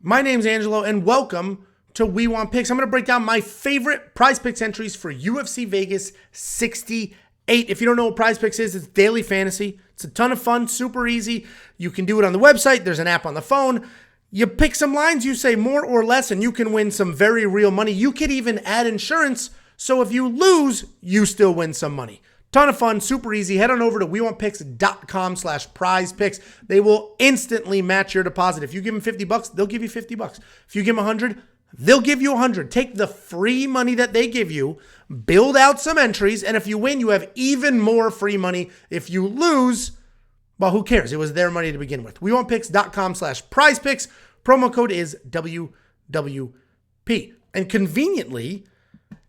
My name's Angelo, and welcome to We Want Picks. I'm going to break down my favorite PrizePicks entries for UFC Vegas 68. If you don't know what PrizePicks is, it's daily fantasy. It's a ton of fun, super easy. You can do it on the website. There's an app on the phone. You pick some lines, you say more or less, and you can win some very real money. You could even add insurance, so if you lose, you still win some money. Ton of fun, super easy. Head on over to wewantpicks.com/prizepicks. They will instantly match your deposit. If you give them $50, they'll give you $50. If you give them $100, they'll give you $100. Take the free money that they give you, build out some entries, and if you win, you have even more free money. If you lose, well, who cares? It was their money to begin with. wewantpicks.com/prizepicks. Promo code is WWP. And conveniently,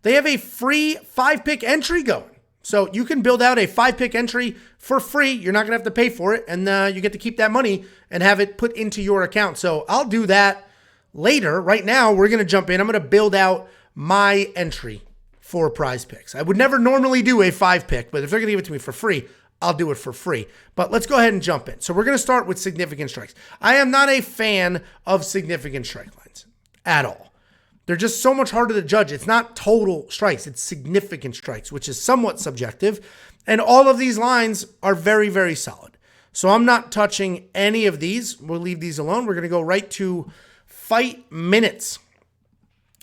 they have a free 5-pick entry going. So you can build out a 5-pick entry for free. You're not going to have to pay for it. And you get to keep that money and have it put into your account. So I'll do that later. Right now, we're going to jump in. I'm going to build out my entry for PrizePicks. I would never normally do a 5-pick, but if they're going to give it to me for free, I'll do it for free. But let's go ahead and jump in. So we're going to start with significant strikes. I am not a fan of significant strike lines at all. They're just so much harder to judge. It's not total strikes. It's significant strikes, which is somewhat subjective. And all of these lines are very, very solid. So I'm not touching any of these. We'll leave these alone. We're going to go right to fight minutes.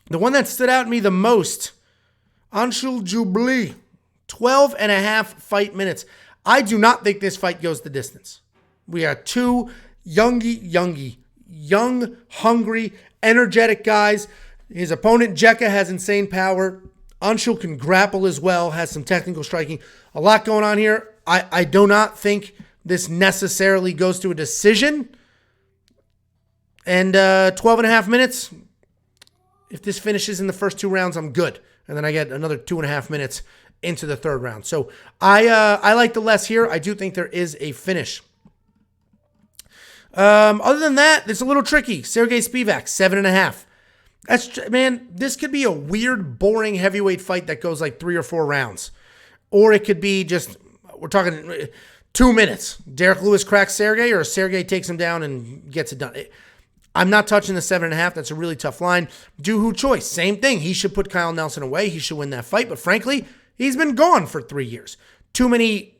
The one that stood out to me the most, Anshul Jubilee, 12.5 fight minutes. I do not think this fight goes the distance. We are two young, hungry, energetic guys. His opponent, Jekka, has insane power. Anshul can grapple as well, has some technical striking. A lot going on here. I do not think this necessarily goes to a decision. And 12.5 minutes, if this finishes in the first 2 rounds, I'm good. And then I get another 2.5 minutes into the third round. So I like the less here. I do think there is a finish. Other than that, it's a little tricky. Sergey Spivac, 7.5. Man, this could be a weird, boring heavyweight fight that goes like 3 or 4 rounds. Or it could be just, we're talking 2 minutes. Derek Lewis cracks Sergey, or Sergey takes him down and gets it done. I'm not touching the 7.5. That's a really tough line. Doo Ho Choi, same thing. He should put Kyle Nelson away. He should win that fight. But frankly, he's been gone for 3 years. Too many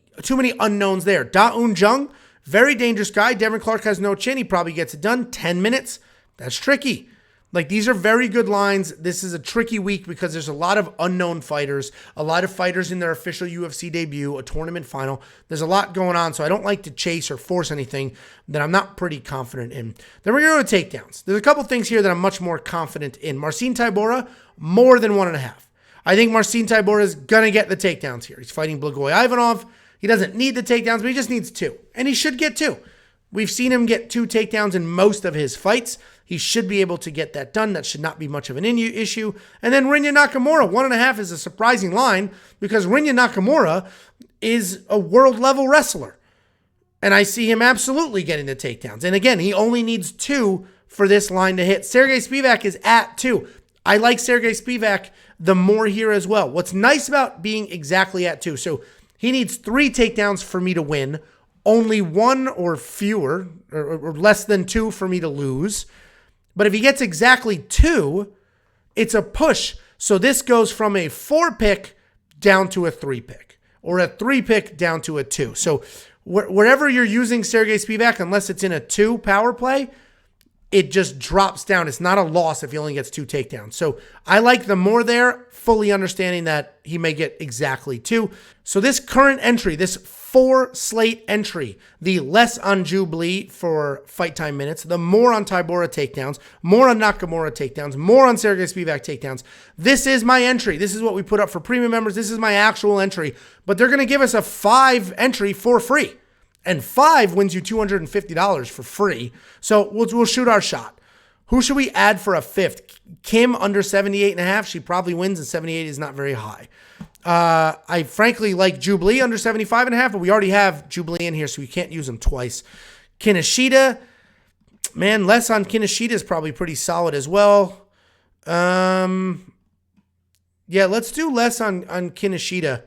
unknowns there. Da Un Jung, very dangerous guy. Devin Clark has no chin. He probably gets it done. 10 minutes. That's tricky. Like, these are very good lines. This is a tricky week because there's a lot of unknown fighters, a lot of fighters in their official UFC debut, a tournament final. There's a lot going on, so I don't like to chase or force anything that I'm not pretty confident in. Then we're going to go to takedowns. There's a couple things here that I'm much more confident in. Marcin Tybura, more than 1.5. I think Marcin Tybura is going to get the takedowns here. He's fighting Blagoy Ivanov. He doesn't need the takedowns, but he just needs 2. And he should get 2. We've seen him get 2 takedowns in most of his fights. He should be able to get that done. That should not be much of an issue. And then Rinya Nakamura, 1.5 is a surprising line because Rinya Nakamura is a world-level wrestler. And I see him absolutely getting the takedowns. And again, he only needs 2 for this line to hit. Sergey Spivac is at 2. I like Sergey Spivac the more here as well. What's nice about being exactly at 2, so he needs 3 takedowns for me to win, only 1 or fewer, or less than 2 for me to lose. But if he gets exactly 2, it's a push. So this goes from a 4-pick down to a 3-pick, or a 3-pick down to a 2. So wherever you're using Sergey Spivac, unless it's in a 2 power play, it just drops down. It's not a loss if he only gets 2 takedowns. So I like the more there, fully understanding that he may get exactly 2. So this current entry, this 4 slate entry, the less on Jubilee for fight time minutes, the more on Tybura takedowns, more on Nakamura takedowns, more on Sergey Spivac takedowns. This is my entry. This is what we put up for premium members. This is my actual entry. But they're going to give us a 5 entry for free. And 5 wins you $250 for free. So we'll shoot our shot. Who should we add for a 5th? Kim under 78.5. She probably wins, and 78 is not very high. I frankly like Jubilee under 75.5, but we already have Jubilee in here, so we can't use them twice. Kinoshita, man, less on Kinoshita is probably pretty solid as well. Yeah, let's do less on Kinoshita.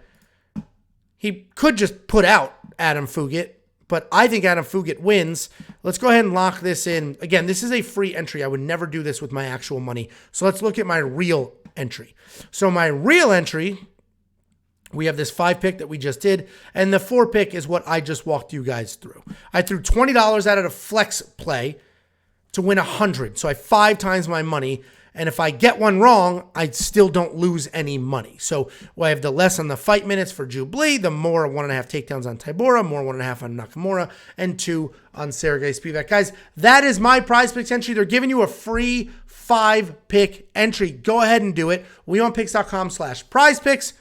He could just put out Adam Fugit, but I think Adam Fugit wins. Let's go ahead and lock this in. Again, this is a free entry. I would never do this with my actual money. So let's look at my real entry. So my real entry, we have this 5-pick that we just did, and the 4-pick is what I just walked you guys through. I threw $20 out at a flex play to win 100. So I 5 times my money. And if I get one wrong, I still don't lose any money. So I have the less on the fight minutes for Jubilee, the more 1.5 takedowns on Tybura, more 1.5 on Nakamura, and 2 on Sergey Spivac. Guys, that is my PrizePicks entry. They're giving you a free 5-pick entry. Go ahead and do it. WeWantPicks.com/PrizePicks.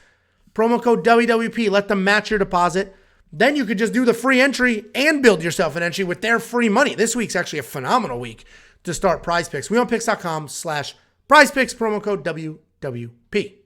Promo code WWP. Let them match your deposit. Then you could just do the free entry and build yourself an entry with their free money. This week's actually a phenomenal week to start PrizePicks. WeWantPicks.com/PrizePicks, promo code WWP.